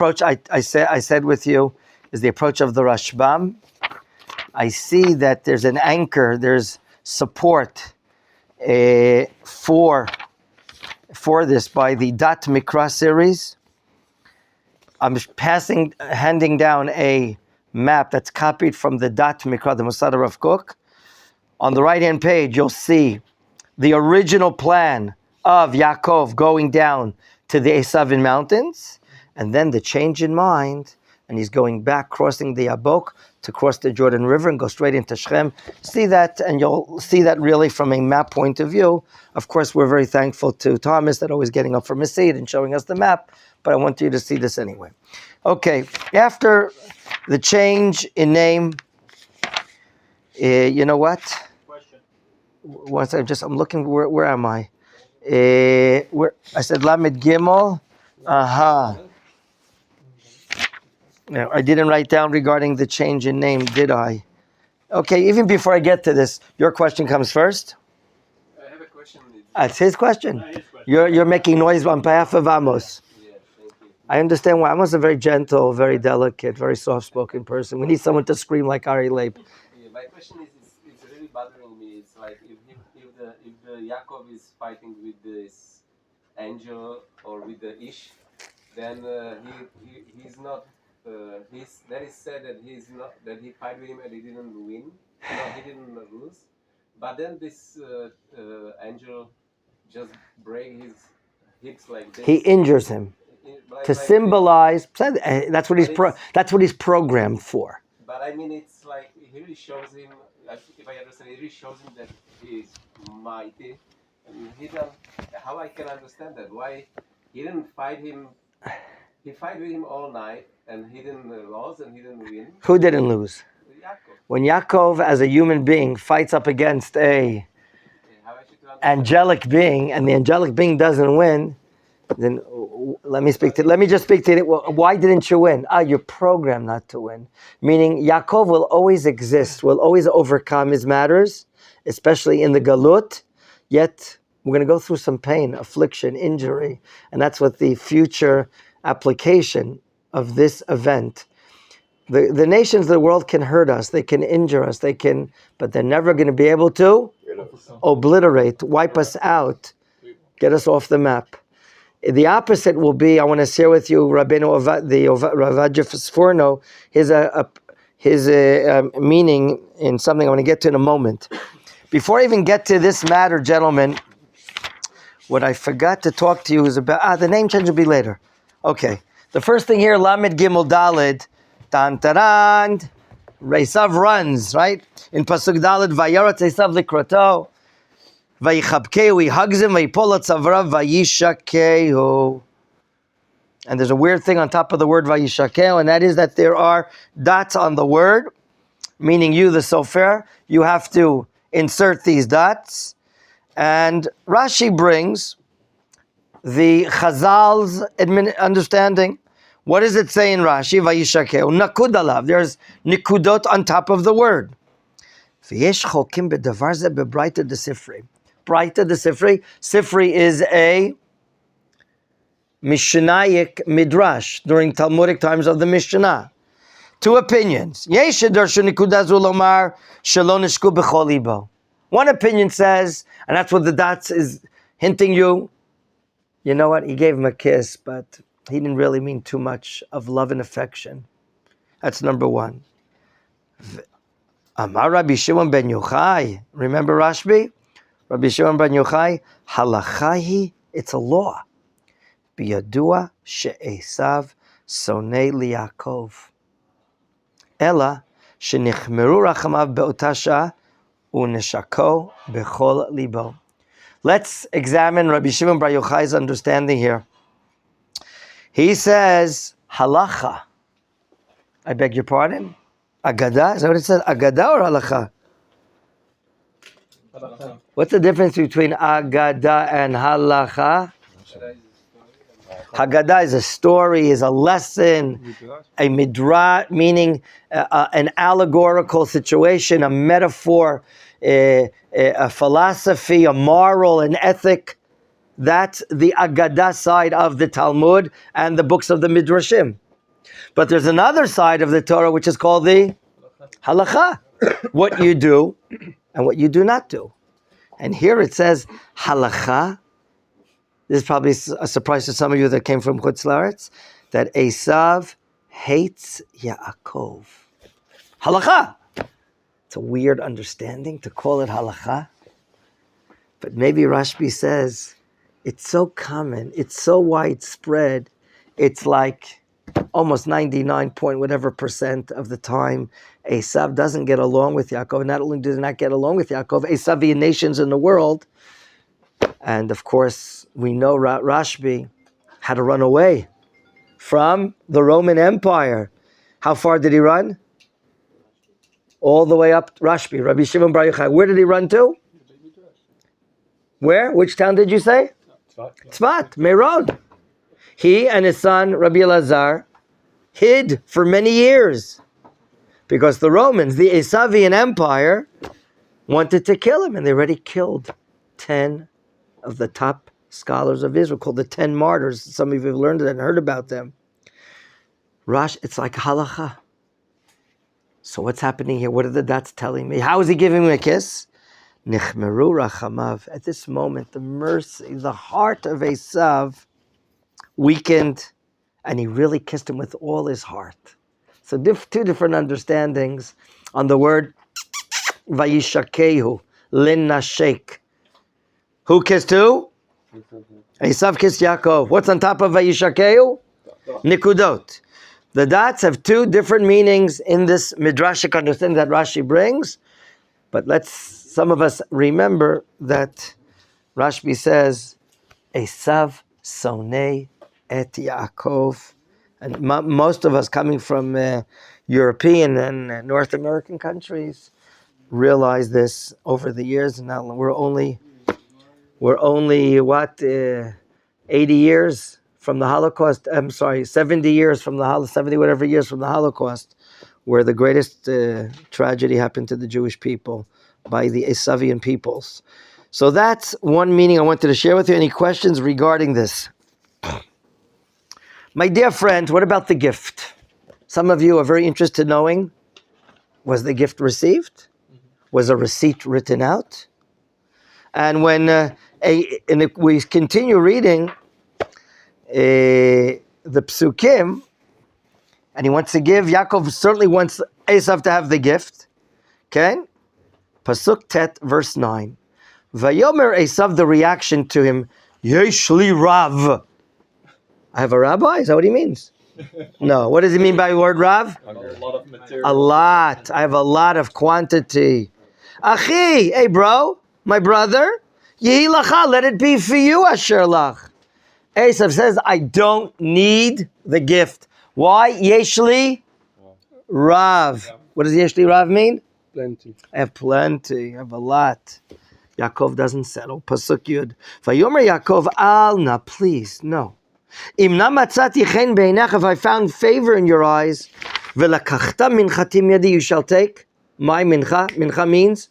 approach I said with you is the approach of the Rashbam. I see that there's an anchor, there's support for this by the Dat Mikra series. I'm handing down a map that's copied from the Dat Mikra, the Masada Rav Kook. On the right-hand page, you'll see the original plan of Yaakov going down to the Esavin mountains, and then the change in mind, and he's going back, crossing the Yabok to cross the Jordan River and go straight into Shechem. See that, and you'll see that really from a map point of view. Of course, we're very thankful to Thomas that always getting up from his seat and showing us the map, but I want you to see this anyway. Okay, after the change in name, you know what? Once I'm looking, where am I? Where I said Lamed Gimel. No, I didn't write down regarding the change in name, did I? Okay, even before I get to this, your question comes first. I have a question. It's his question. You're making noise on behalf of Amos. Yeah, thank you. I understand why. Amos is a very gentle, very delicate, very soft-spoken person. We need someone to scream like Ari Leib. Yeah, my question is, it's really bothering me. It's like if the Yaakov is fighting with this angel or with the Ish, then he's not. That is said that he fight with him and he didn't win. No, he didn't lose. But then this angel just break his hips like this. He injures him to symbolize. That's what he's programmed for. But I mean, it's like he really shows him. If I understand, it really shows him that he is mighty. And he don't. How I can understand that? Why he didn't fight him? He fight with him all night, and he didn't lose, and he didn't win. Who didn't lose? Yaakov. When Yaakov, as a human being, fights up against a angelic being, and the angelic being doesn't win, then let me just speak to it. Well, why didn't you win? You're programmed not to win. Meaning, Yaakov will always exist, will always overcome his matters, especially in the Galut, yet we're going to go through some pain, affliction, injury, and that's what the future application of this event. The nations of the world can hurt us, they can injure us, but they're never going to be able to obliterate, wipe us out, get us off the map. The opposite will be, I want to share with you Rabbeinu Ovadia Sforno, his meaning in something I want to get to in a moment. Before I even get to this matter, gentlemen, what I forgot to talk to you is about, the name change will be later. Okay, the first thing here, Lamed Gimel Daled, Tan Taran, Reisav runs, right? In Pasuk Daled, Vayarat Reisav Likrato, Vayichabkeu, he hugs him, Vayipol Tzavrav, Vayishakeu. And there's a weird thing on top of the word Vayishakeu, and that is that there are dots on the word, meaning you, the Sofer, you have to insert these dots. And Rashi brings the Chazal's understanding. What does it say in Rashi? Vayishakeu nakud alav. There's nikudot on top of the word. V'yesh chokim bedavar ze bebraita de sifri. Braita de sifri. Sifri is a Mishnaic midrash during Talmudic times of the Mishnah. Two opinions. Yesh darshu nikuda zu lomar shelo nishku b'chol libo. One opinion says, and that's what the dots is hinting you. You know what? He gave him a kiss, but he didn't really mean too much of love and affection. That's number one. Amar Rabbi Shimon ben Yochai. Remember Rashbi? Rabbi Shimon ben Yochai. Halachahi, it's a law. Biyadua she'esav sonei liYaakov. Ela shenichmeru rachamav be'otasha u'neshako bechol libo. Let's examine Rabbi Shimon bar Yochai's understanding here. He says, halacha. I beg your pardon? Agada? Is that what it says? Agada or halacha? Halacha. What's the difference between agada and halacha? Haggadah is a story, is a lesson, a midrash, meaning an allegorical situation, a metaphor, a philosophy, a moral, an ethic. That's the Agadah side of the Talmud and the books of the Midrashim. But there's another side of the Torah which is called the halacha. What you do and what you do not do. And here it says halacha. This is probably a surprise to some of you that came from Chutz La'aretz, that Esav hates Yaakov. Halacha. It's a weird understanding to call it halacha. But maybe Rashbi says, it's so common, it's so widespread, it's like almost 99 point whatever percent of the time, Esav doesn't get along with Yaakov. Not only does not get along with Yaakov, Esavian nations in the world, and of course, we know Rashbi had to run away from the Roman Empire. How far did he run? All the way up Rashbi, Rabbi Shimon Bar Yochai. Where did he run to? Where? Which town did you say? Tzfat, Meron. He and his son, Rabbi Elazar, hid for many years because the Romans, the Esavian Empire, wanted to kill him, and they already killed 10 of the top scholars of Israel, called the 10 martyrs. Some of you have learned it and heard about them. It's like halacha. So what's happening here? What are the dots telling me? How is he giving me a kiss? Nichmeru rachamav. At this moment, the mercy, the heart of Esav weakened, and he really kissed him with all his heart. So two different understandings on the word Vayishakehu, lin nashek. Who kissed who? Esav kissed Yaakov. What's on top of Vayishakehu? Nikudot. The dots have two different meanings in this midrashic understanding that Rashi brings, but some of us remember that Rashbi says, Esav sonei et Yaakov. And most of us coming from European and North American countries realize this over the years. And now we're only 80 years from the Holocaust. I'm sorry, 70 years from the Holocaust, 70 whatever years from the Holocaust, where the greatest tragedy happened to the Jewish people by the Esavian peoples. So that's one meaning I wanted to share with you. Any questions regarding this? My dear friend, what about the gift? Some of you are very interested in knowing, was the gift received? Was a receipt written out? And when if we continue reading the psukim, and he wants to give, Yaakov certainly wants Esav to have the gift. Okay? Pasuk Tet, verse 9. Vayomer Esav, the reaction to him, Yesh li Rav. I have a rabbi? Is that what he means? No. What does he mean by the word Rav? A lot of material. A lot. I have a lot of quantity. Achi, hey bro, my brother, Yehi lacha, let it be for you, Asher lach. Esav says, I don't need the gift. Why? Yesh li Rav. What does Yesh li Rav mean? Plenty. I have plenty. I have a lot. Yaakov doesn't settle. Pasuk Yud. Vayomer Yaakov, al na, please, no. Im na matzati chen beinach, if I found favor in your eyes, velakachta minchati miyadi, you shall take my mincha. Mincha means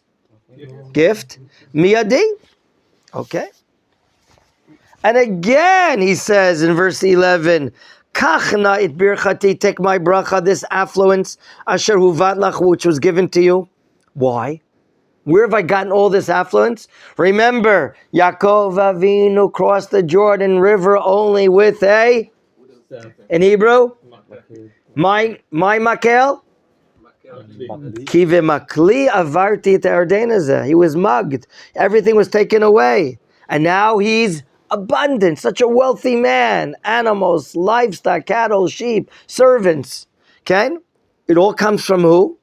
gift. Miyadi. Okay. And again, he says in verse 11, Kachna it birchati, take my bracha, this affluence, asher huvat lach, which was given to you. Why? Where have I gotten all this affluence? Remember, Yaakov Avinu crossed the Jordan River only with in Hebrew? My makel? Kive makli avarti et Yardenazeh. He was mugged. Everything was taken away. And now he's abundant, such a wealthy man. Animals, livestock, cattle, sheep, servants. Okay? It all comes from who?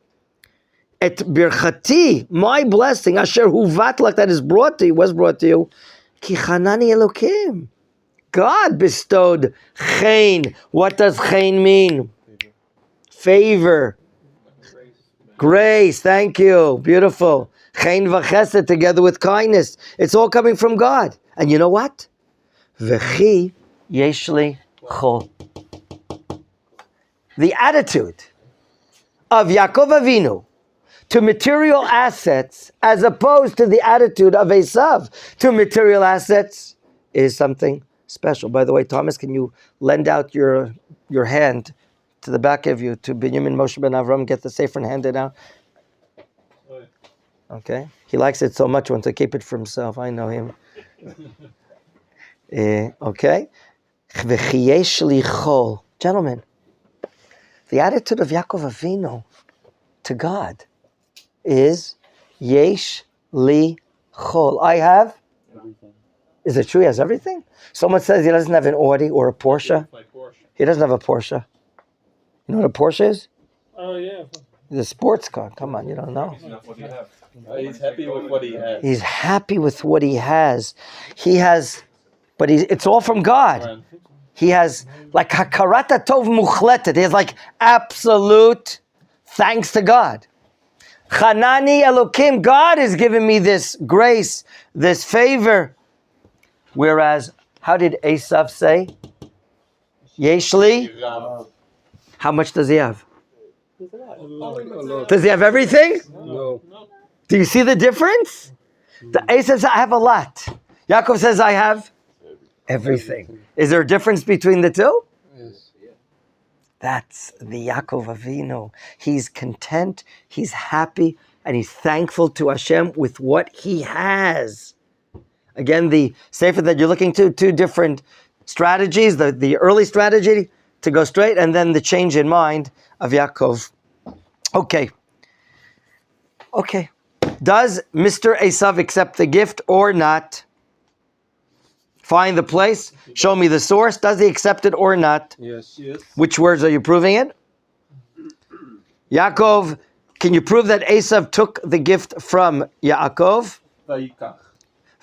Et birchati, my blessing, asher huvatlak, that is brought to you, was brought to you. Ki chanani Elokim. God bestowed chen. What does chen mean? Favor. Grace, thank you. Beautiful. Chen v'chesed, together with kindness. It's all coming from God. And you know what? V'chi yeshli chol. The attitude of Yaakov Avinu to material assets, as opposed to the attitude of Esav to material assets, is something special. By the way, Thomas, can you lend out your hand to the back of you, to Binyamin Moshe ben Avram, get the sefer and hand it out. Okay? He likes it so much, he wants to keep it for himself. I know him. Okay? Gentlemen, the attitude of Yaakov Avinu to God is Yesh li chol. I have everything. Is it true he has everything? Someone says he doesn't have an Audi or a Porsche. He doesn't have a Porsche. You know what a Porsche is? Oh, yeah. The sports car. Come on, you don't know. He's happy with what he has. He's happy with what he has. He has, but it's all from God. He has like hakarata tov muchletet. He has like absolute thanks to God. Chanani Elokim, God has given me this grace, this favor. Whereas, how did Esav say? Yeshli? How much does he have? Does he have everything? No. Do you see the difference? The Esav says, I have a lot. Yaakov says, I have everything. Is there a difference between the two? Yes. That's the Yaakov Avinu. He's content, he's happy, and he's thankful to Hashem with what he has. Again, the sefer that you're looking to, two different strategies. The early strategy to go straight, and then the change in mind of Yaakov. Okay. Does Mr. Esav accept the gift or not? Find the place. Show me the source. Does he accept it or not? Yes. Which words are you proving it? Yaakov, can you prove that Esav took the gift from Yaakov? Vayikach.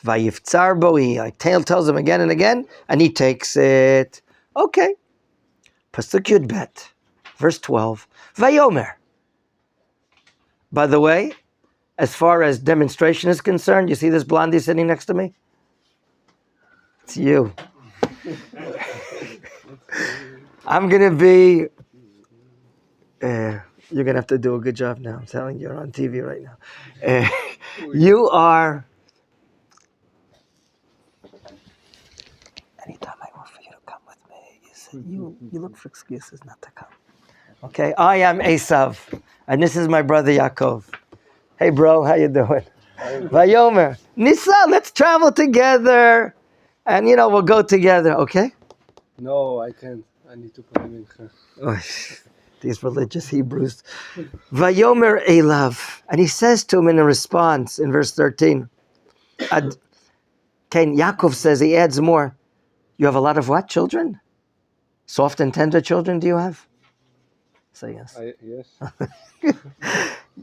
Vayiftzar bo, he tells him again and again, and he takes it. Okay. Pasuk Yud Bet, verse 12. Vayomer. By the way, as far as demonstration is concerned, you see this blondie sitting next to me? It's you. I'm going to be... you're going to have to do a good job now. I'm telling you, you're on TV right now. You are... Anytime I want for you to come with me, you look for excuses not to come. Okay, I am Esav, and this is my brother Yaakov. Hey bro, how you doing? Vayomer, Nisa, let's travel together. And we'll go together, okay? No, I can't. I need to pray mincha. These religious Hebrews. Vayomer Elav. And he says to him in a response in verse 13. Yaakov says, he adds more. You have a lot of what? Children? Soft and tender children do you have? Say yes. Yes.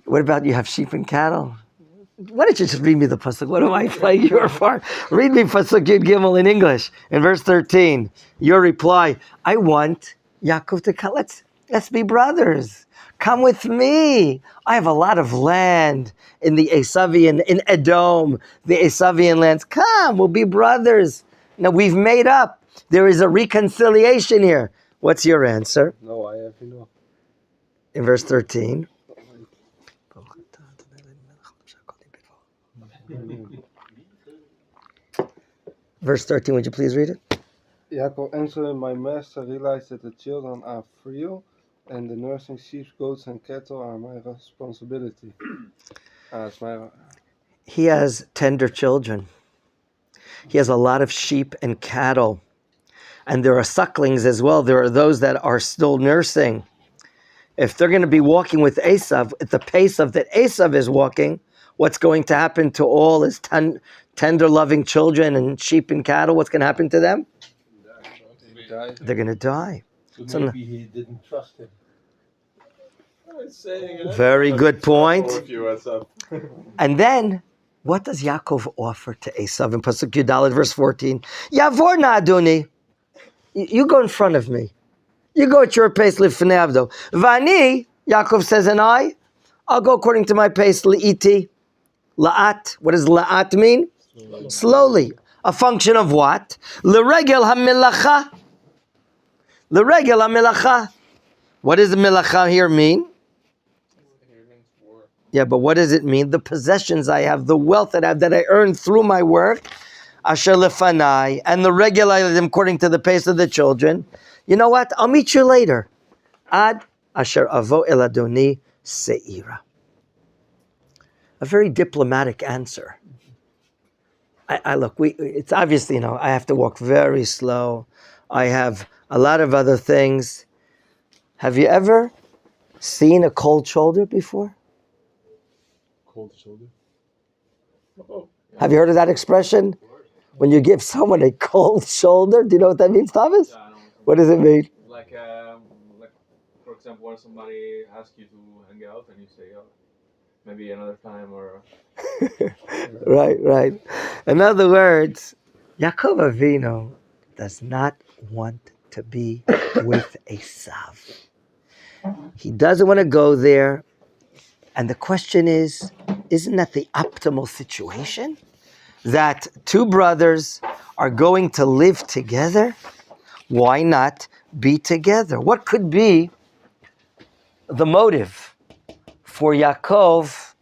What about you have sheep and cattle? Why don't you just read me the pasuk? What am I playing your part? Read me pasuk Yud Gimel in English. In verse 13, your reply, I want Yaakov to come. Let's be brothers. Come with me. I have a lot of land in the Esavian, in Edom, the Esavian lands. Come, we'll be brothers. Now we've made up. There is a reconciliation here. What's your answer? No, I have enough. In verse 13. Verse 13, would you please read it? Yaakov answered, my master realized that the children are frail, and the nursing sheep, goats, and cattle are my responsibility. He has tender children. He has a lot of sheep and cattle. And there are sucklings as well. There are those that are still nursing. If they're going to be walking with Esav at the pace of that Esav is walking, what's going to happen to all his tender, loving children and sheep and cattle? What's going to happen to them? They're going to die. So maybe he didn't trust him. Very good point. And then, what does Yaakov offer to Esav in Pasuk Yudalad, verse 14? Yavor na Adoni. You go in front of me. You go at your pace, lifnei avdo. Vani, Yaakov says, and I'll go according to my pace, li'iti. La'at. What does la'at mean? Slowly. A function of what? L'regel ha'melacha. L'regel ha'melacha. What does the melacha here mean? Yeah, but what does it mean? The possessions I have, the wealth that I have, that I earned through my work, asher lefanai, and the regel item according to the pace of the children. You know what? I'll meet you later. Ad asher avo el Adoni se'ira. A very diplomatic answer. I look, it's obviously, I have to walk very slow. I have a lot of other things. Have you ever seen a cold shoulder before? Cold shoulder. Oh. Have you heard of that expression? When you give someone a cold shoulder, do you know what that means, Thomas? Yeah, I know. What does it mean? Like, for example, when somebody asks you to hang out and you say, oh, maybe another time or... Right. In other words, Yaakov Avinu does not want to be with Esav. He doesn't want to go there. And the question is, isn't that the optimal situation? That two brothers are going to live together? Why not be together? What could be the motive for Yaakov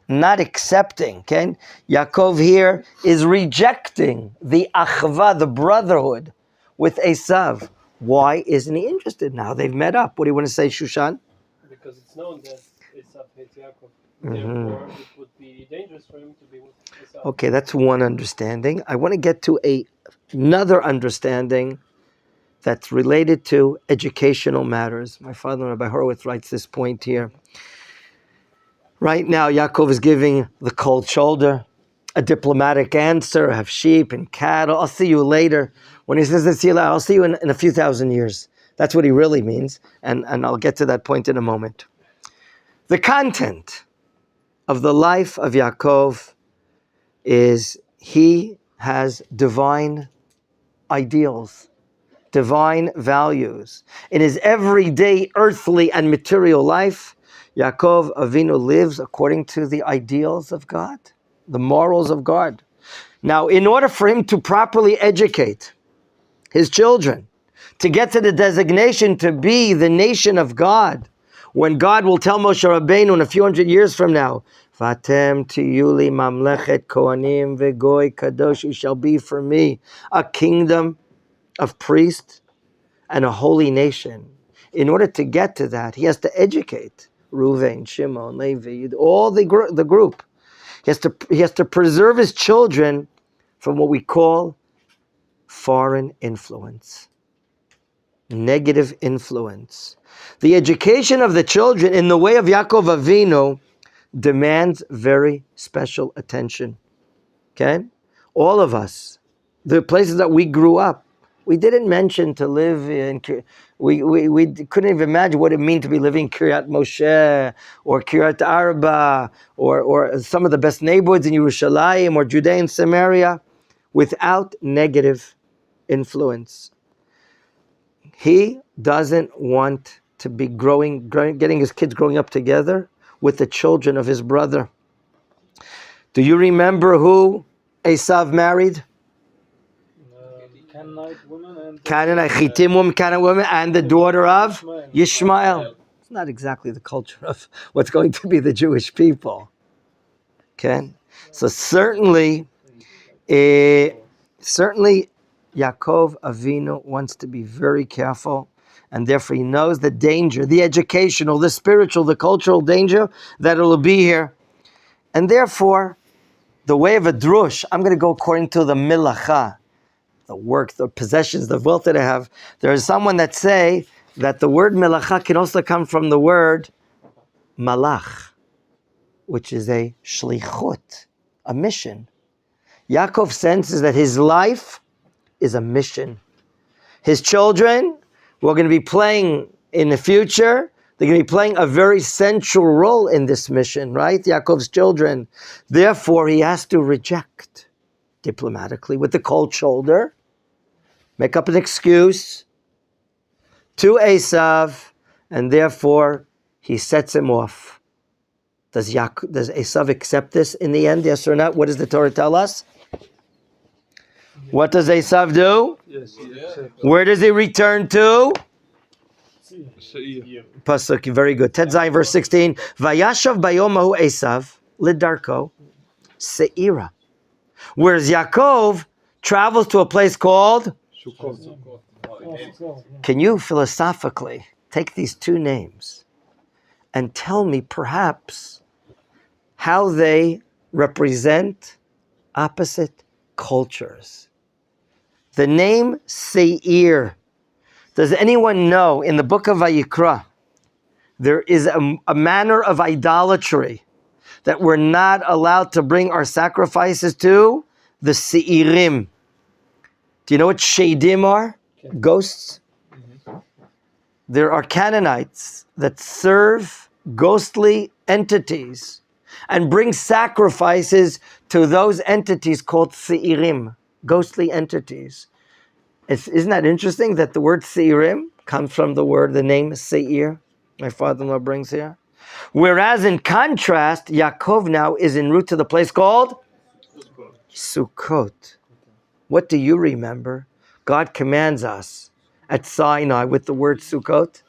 not accepting? Okay? Yaakov here is rejecting the achva, the brotherhood with Esav. Why isn't he interested now? They've met up. What do you want to say, Shushan? Because it's known that Esav hates Yaakov. Therefore, it would be dangerous for him to be with Esav. Okay, that's one understanding. I want to get to another understanding that's related to educational matters. My father, Rabbi Horowitz, writes this point here. Right now, Yaakov is giving the cold shoulder, a diplomatic answer, have sheep and cattle. I'll see you later. When he says this, I'll see you in a few thousand years. That's what he really means. And I'll get to that point in a moment. The content of the life of Yaakov is he has divine ideals, divine values. In his everyday earthly and material life, Yaakov Avinu lives according to the ideals of God, the morals of God. Now, in order for him to properly educate his children, to get to the designation to be the nation of God, when God will tell Moshe Rabbeinu in a few hundred years from now, Vatem tiyuli mamlechet kohanim vegoy kadosh, you shall be for me a kingdom of priests and a holy nation. In order to get to that, he has to educate Reuven, Shimon, Levi, all the group. He has to preserve his children from what we call foreign influence, negative influence. The education of the children in the way of Yaakov Avinu demands very special attention. Okay? All of us, the places that we grew up, we didn't mention to live in, we couldn't even imagine what it meant to be living in Kiryat Moshe or Kiryat Arba or some of the best neighborhoods in Yerushalayim or Judea and Samaria without negative influence. He doesn't want to be getting his kids growing up together with the children of his brother. Do you remember who Esav married? Canaanite woman and the daughter of Yishmael. It's not exactly the culture of what's going to be the Jewish people. Okay? So certainly Yaakov Avinu wants to be very careful, and therefore he knows the danger, the educational, the spiritual, the cultural danger that will be here. And therefore, the way of a drush, I'm going to go according to the milacha, the work, the possessions, the wealth that I have. There is someone that say that the word milacha can also come from the word malach, which is a shlichut, a mission. Yaakov senses that his life is a mission. His children, who are going to be playing in the future, they're going to be playing a very central role in this mission, right? Yaakov's children. Therefore, he has to reject diplomatically with the cold shoulder, make up an excuse to Esav, and therefore he sets him off. Does Esav accept this in the end? Yes or not? What does the Torah tell us? What does Esav do? Yes. Where does he return to? Pasuk, very good. Tet Zayin, verse 16. Vayashav bayomahu Esav lidarko se'ira. Whereas Yaakov travels to a place called? Can you philosophically take these two names and tell me perhaps how they represent opposite cultures. The name Seir. Does anyone know in the book of Vayikra, there is a manner of idolatry that we're not allowed to bring our sacrifices to? The Seirim. Do you know what Shadim are? Ghosts. There are Canaanites that serve ghostly entities and bring sacrifices to those entities called Seirim, ghostly entities. Isn't that interesting that the word Seirim comes from the name Seir? My father-in-law brings here. Whereas in contrast, Yaakov now is en route to the place called Sukkot. What do you remember? God commands us at Sinai with the word Sukkot.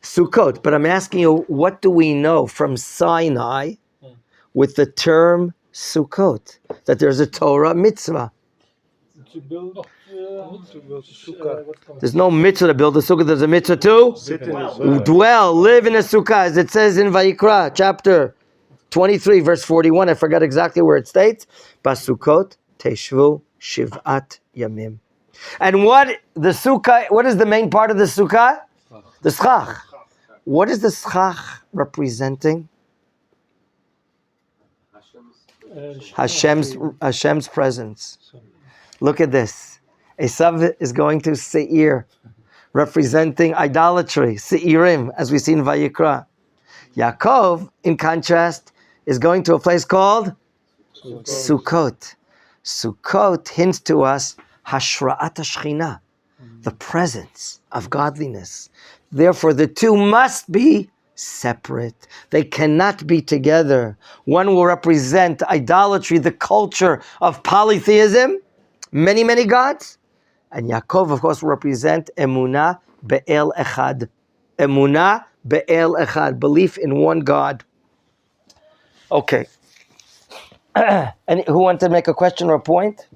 Sukkot. But I'm asking you, what do we know from Sinai with the term Sukkot? That there's a Torah mitzvah. To build There's no mitzvah to build a sukkah. There's a mitzvah to dwell, live in a sukkah, as it says in Vayikra, chapter 23, verse 41. I forgot exactly where it states. Basukot teshvu shiv'at yamim. And what is the main part of the sukkah? The schach. What is the schach representing? Hashem's presence. Look at this. Esav is going to Seir, representing idolatry, Seirim, as we see in Vayikra. Yaakov, in contrast, is going to a place called Sukkot. Sukkot hints to us Hashra'at HaShechina, the presence of godliness. Therefore, the two must be separate. They cannot be together. One will represent idolatry, the culture of polytheism, many, many gods. And Yaakov, of course, will represent Emunah Be'el Echad. Emunah Be'el Echad, belief in one God. Okay. And who wanted to make a question or a point?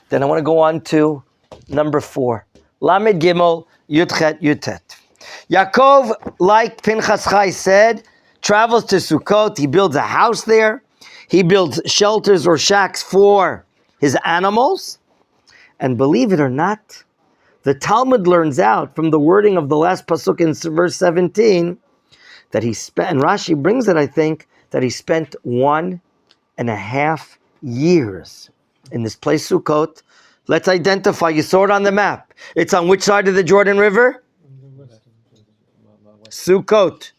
Then I want to go on to number 4. Lamed Gimel Yudchet Yutet. Yaakov, like Pinchas Chai said, travels to Sukkot. He builds a house there. He builds shelters or shacks for his animals. And believe it or not, the Talmud learns out from the wording of the last pasuk in verse 17 that he spent, and Rashi brings it, I think, that he spent 1.5 years in this place, Sukkot. Let's identify. You saw it on the map. It's on which side of the Jordan River? Sukkot.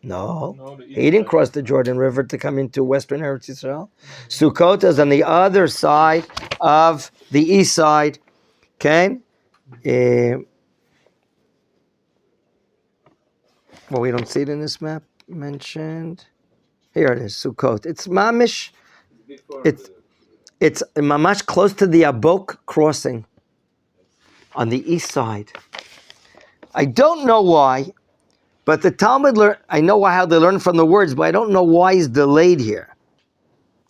No, he didn't cross the Jordan River to come into Western Eretz Yisrael. Sukkot is on the other side of the east side. Okay? Well, we don't see it in this map mentioned. Here it is, Sukkot. It's mamish. It's mamash close to the Abok crossing on the east side. I don't know why, but the Talmud I know how they learn from the words, but I don't know why he's delayed here.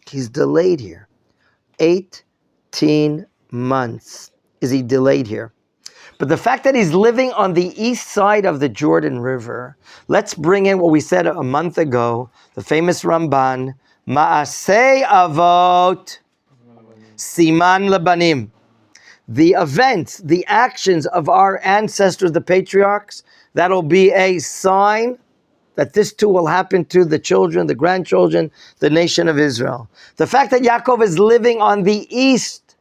He's delayed here. 18 months is he delayed here. But the fact that he's living on the east side of the Jordan River, let's bring in what we said a month ago, the famous Ramban, Ma'aseh Avot, Siman Labanim. The events, the actions of our ancestors, the patriarchs, that'll be a sign that this too will happen to the children, the grandchildren, the nation of Israel. The fact that Yaakov is living on the east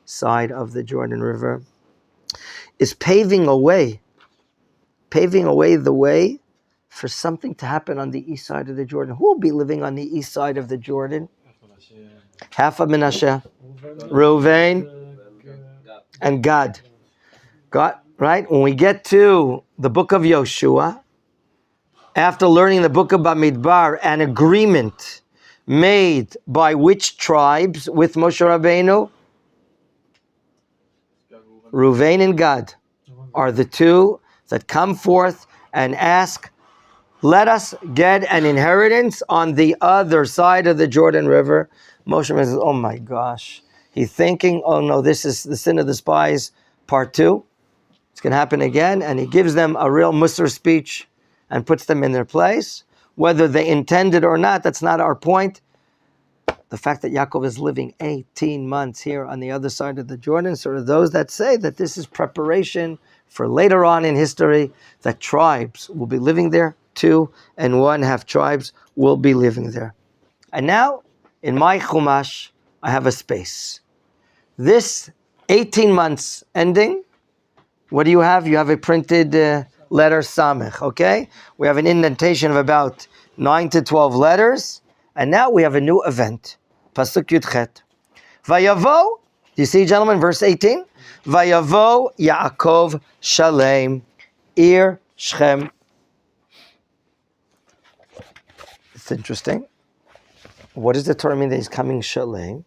side of the Jordan River is paving the way for something to happen on the east side of the Jordan. Who will be living on the east side of the Jordan? Half of Menachem, Reuven, and Gad. Right? When we get to the book of Yoshua, after learning the book of Bamidbar, an agreement made by which tribes with Moshe Rabbeinu? Reuven and Gad are the two that come forth and ask let us get an inheritance on the other side of the Jordan River. Moshe says, oh my gosh. He's thinking, oh no, this is the sin of the spies, part 2. It's going to happen again. And he gives them a real Musar speech and puts them in their place. Whether they intended or not, that's not our point. The fact that Yaakov is living 18 months here on the other side of the Jordan, so are those that say that this is preparation for later on in history, that tribes will be living there, 2 and 1/2 tribes will be living there. And now, in my Chumash, I have a space. This 18 months ending, what do you have? You have a printed letter Samech, okay? We have an indentation of about 9 to 12 letters. And now we have a new event. Pasuk Yudchet. Vayavo, do you see, gentlemen, verse 18? Vayavo Yaakov Shalem, Ir Shechem. It's interesting. What does the Torah mean that he's coming Shalem?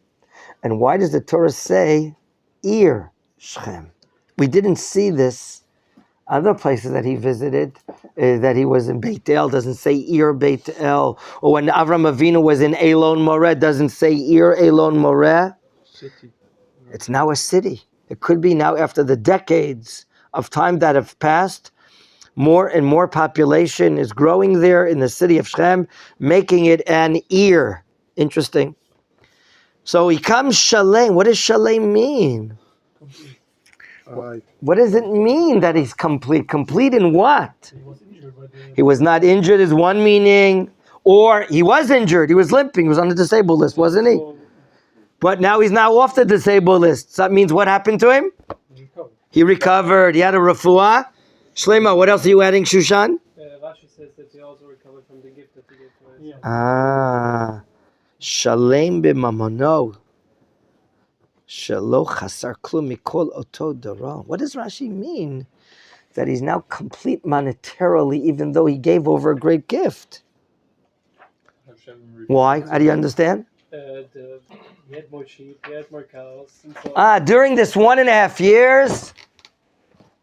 And why does the Torah say Ir Shechem? We didn't see this. Other places that he visited, that he was in Beit El, doesn't say Ir Beit El. Or when Avram Avinu was in Elon Moreh, doesn't say Ir Elon Moreh. City. It's now a city. It could be now, after the decades of time that have passed, more and more population is growing there in the city of Shechem, making it an Ir. Interesting. So he comes Shalem. What does Shalem mean? What does it mean that he's complete? Complete in what? He was injured by the... He was not injured is one meaning, or he was injured, he was limping, he was on the disabled list, wasn't he? But now he's now off the disabled list. So that means what happened to him? He recovered, he had a refuah. Shlema, what else are you adding, Shushan? Rashi says that he also recovered from the gift that he gave to his... Shalem b'mamono. Shelo chasar klum mikol oto dara. What does Rashi mean? That he's now complete monetarily, even though he gave over a great gift. Why? How do you understand? He had more sheep, he had more cows. And so During this 1.5 years,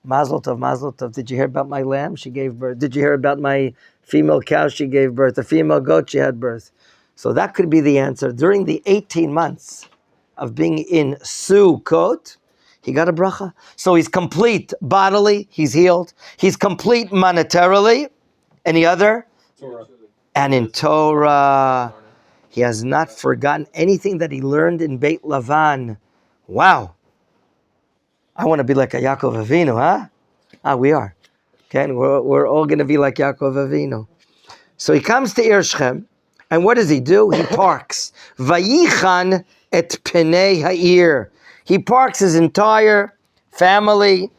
Mazel tov, Mazel tov. Did you hear about my lamb? She gave birth. Did you hear about my female cow? She gave birth. The female goat, she had birth. So that could be the answer. During the 18 months of being in Sukkot, he got a bracha. So he's complete bodily, he's healed. He's complete monetarily. Any other? Torah. And in Torah, he has not forgotten anything that he learned in Beit Lavan. Wow. I want to be like a Yaakov Avinu, huh? We are. Okay, and we're all going to be like Yaakov Avinu. So he comes to Ir Shechem, and what does he do? He parks. Vayichan et penei ha'ir. He parks his entire family,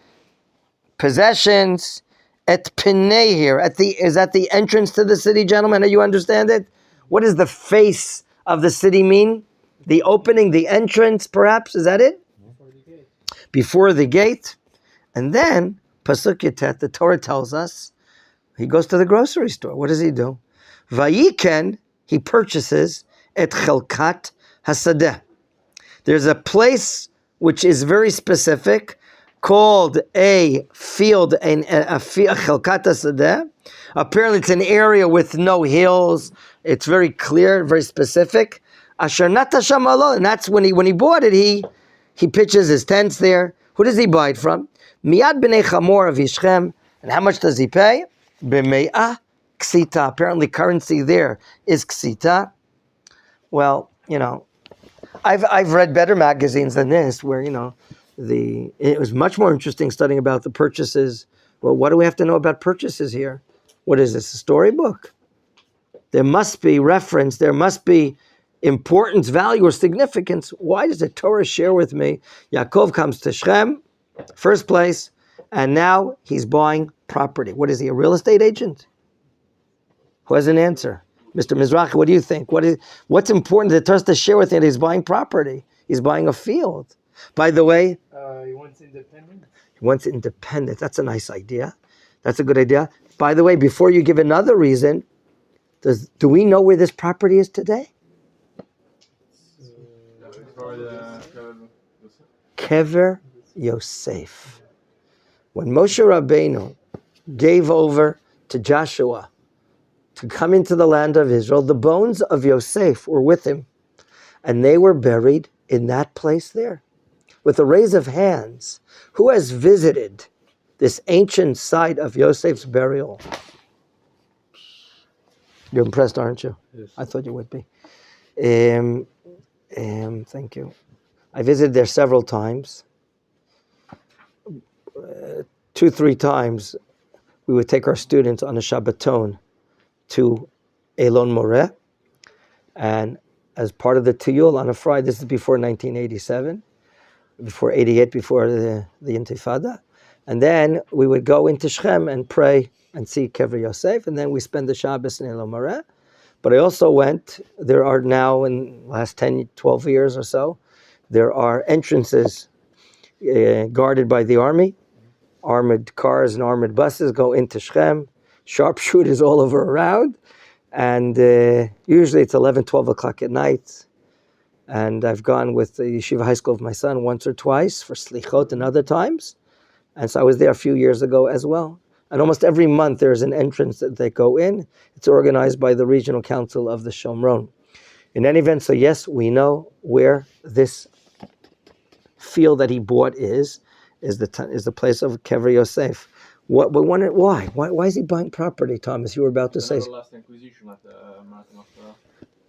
possessions, et penei here. Is that the entrance to the city, gentlemen? Do you understand it? What does the face of the city mean? The opening, the entrance, perhaps? Is that it? Before the gate. And then, Pasuk Yetet, the Torah tells us, he goes to the grocery store. What does he do? Vayiken, he purchases et chelkat hasadeh. There's a place which is very specific, called a field, a chelkat hasadeh. Apparently it's an area with no hills. It's very clear, very specific. Asher nata sham alo, and that's when he bought it, he pitches his tents there. Who does he buy it from? Miyad b'nei chamor of Yishchem. And how much does he pay? B'me'ah ksita. Apparently currency there is ksita. Well, I've read better magazines than this, where, it was much more interesting studying about the purchases. Well, what do we have to know about purchases here? What is this, a storybook? There must be reference, there must be importance, value, or significance. Why does the Torah share with me? Yaakov comes to Shechem, first place, and now he's buying property. What is he, a real estate agent? Who has an answer? Mr. Mizrachi, what do you think? What's important that the Torah to share with him? He's buying property. He's buying a field. By the way, he wants independence. He wants independence. That's a nice idea. That's a good idea. By the way, before you give another reason, do we know where this property is today? Kever Yosef. When Moshe Rabbeinu gave over to Joshua to come into the land of Israel, the bones of Yosef were with him, and they were buried in that place there. With a raise of hands, who has visited this ancient site of Yosef's burial? You're impressed, aren't you? Yes. I thought you would be. Thank you. I visited there several times. 2-3 times, we would take our students on a Shabbaton to Elon Moreh, and as part of the Tiyul on a Friday, this is before 1987, before 88, before the Intifada, and then we would go into Shechem and pray and see Kever Yosef, and then we spend the Shabbos in Elon Moreh. But I also went, there are now, in the last 10, 12 years or so, there are entrances guarded by the army. Armored cars and armored buses go into Shechem. Sharpshooters all over around. And usually it's 11, 12 o'clock at night. And I've gone with the Yeshiva High School of my son once or twice for slichot and other times. And so I was there a few years ago as well. And almost every month there's an entrance that they go in. It's organized by the Regional Council of the Shomron. In any event, so yes, we know where this field that he bought is the place of Kever Yosef. What? We wondered why. Why is he buying property, Thomas? You were about to say. Everlasting acquisition at the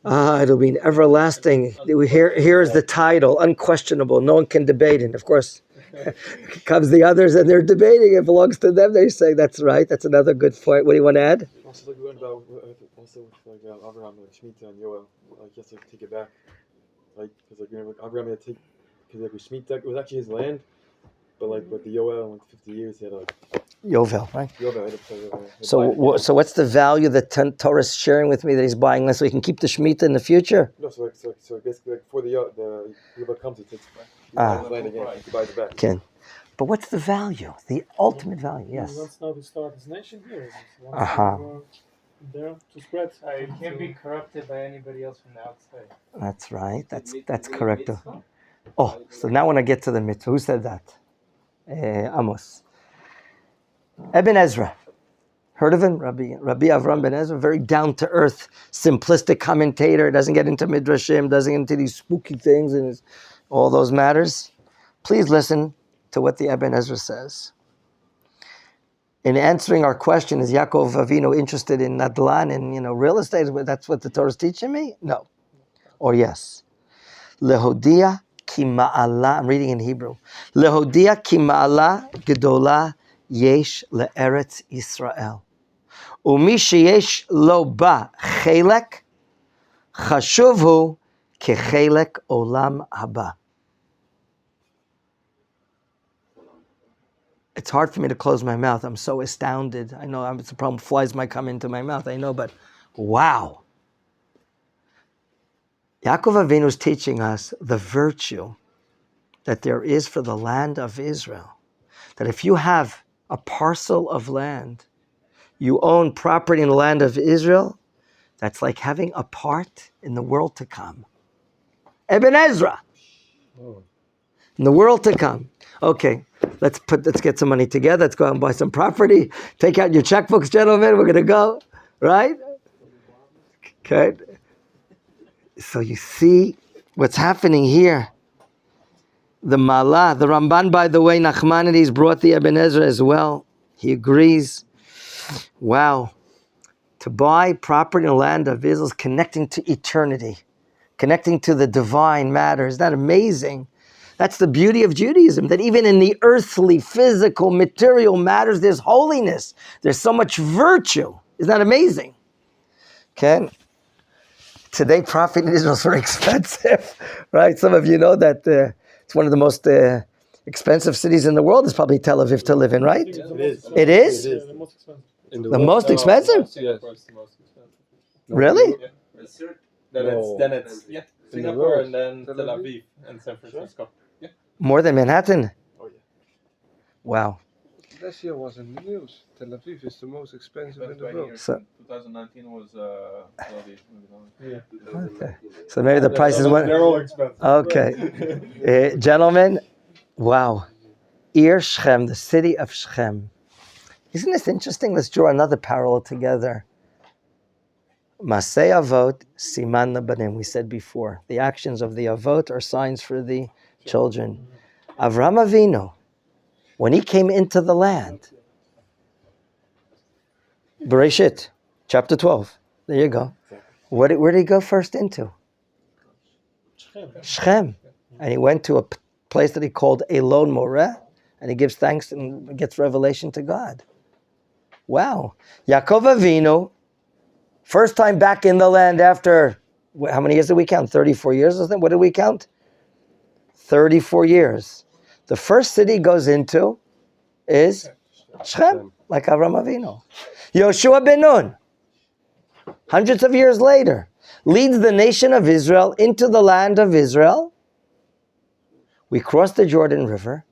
Menachem. It'll be an everlasting. Here is the title, unquestionable. No one can debate it. Of course, comes the others and they're debating. It belongs to them. They say that's right. That's another good point. What do you want to add? Also, like we learned about Abraham, Shemitah, and Yoel. Like, he has to take it back. Like, because Abraham had to take, because like with Shemitah, it was actually his land. But like with the Yoel, went 50 years, he had to Yovel, right? Yovel had to play. So what's the value that Torah is sharing with me that he's buying this so he can keep the Shemitah in the future? No, so basically, like before the Yovel comes, he takes it back. He land again. He buys it back. Ken. But what's the value? The ultimate value, yes. He wants now to start his nation here. He wants Uh-huh. to, there to spread. It can't be corrupted by anybody else from the outside. That's right. That's correct. Oh, so now when I get to the mitzvah, who said that? Amos. Ibn Ezra. Heard of him? Rabbi Avram ben Ezra, very down-to-earth, simplistic commentator, doesn't get into midrashim, doesn't get into these spooky things and all those matters. Please listen to what the Ibn Ezra says. In answering our question, is Yaakov Avinu interested in Nadlan and real estate? That's what the Torah is teaching me? No. Or yes. Lehodia ki ma'ala, I'm reading in Hebrew. Lehodia ki ma'ala gedola yesh le'eretz Yisrael. Umi sheyesh lo ba chelek, chashuv hu kechelek olam haba. It's hard for me to close my mouth. I'm so astounded. I know it's a problem. Flies might come into my mouth. I know, but wow. Yaakov Avinu is teaching us the virtue that there is for the land of Israel. That if you have a parcel of land, you own property in the land of Israel, that's like having a part in the world to come. Ibn Ezra. In the world to come. Okay, let's get some money together. Let's go out and buy some property. Take out your checkbooks, gentlemen. We're going to go, right? Okay. So you see what's happening here. The Malah, the Ramban, by the way, Nachmanides brought the Ibn Ezra as well. He agrees. Wow. To buy property in the land of Israel is connecting to eternity, connecting to the divine matter. Isn't that amazing? That's the beauty of Judaism, that even in the earthly, physical, material matters, there's holiness. There's so much virtue. Isn't that amazing? Okay. Today, property in Israel is very expensive, right? Some of you know that it's one of the most expensive cities in the world. It's probably Tel Aviv to live in, right? It is. It is? Yeah, the most expensive. The most expensive? Yes. Really? Then it's Singapore and then Tel Aviv and San Francisco. Yeah. More than Manhattan? Oh, yeah. Wow. Last year was in the news. Tel Aviv is the most expensive in the By world. here, So- 2019 was Tel Aviv. Okay. So maybe the prices went. They're all expensive. Okay. Gentlemen, wow. Shechem, the city of Shechem. Isn't this interesting? Let's draw another parallel together. Masei avot siman labanim. We said before, the actions of the avot are signs for the children. Avraham Avinu, when he came into the land, Bereshit, chapter 12. There you go. Where did he go first into? Shechem. And he went to a place that he called Elon Moreh, and he gives thanks and gets revelation to God. Wow. Yaakov Avinu, first time back in the land after, how many years did we count? 34 years or something? What did we count? 34 years. The first city he goes into is Shechem, like Avraham Avinu. Yoshua ben Nun, hundreds of years later, leads the nation of Israel into the land of Israel. We cross the Jordan River.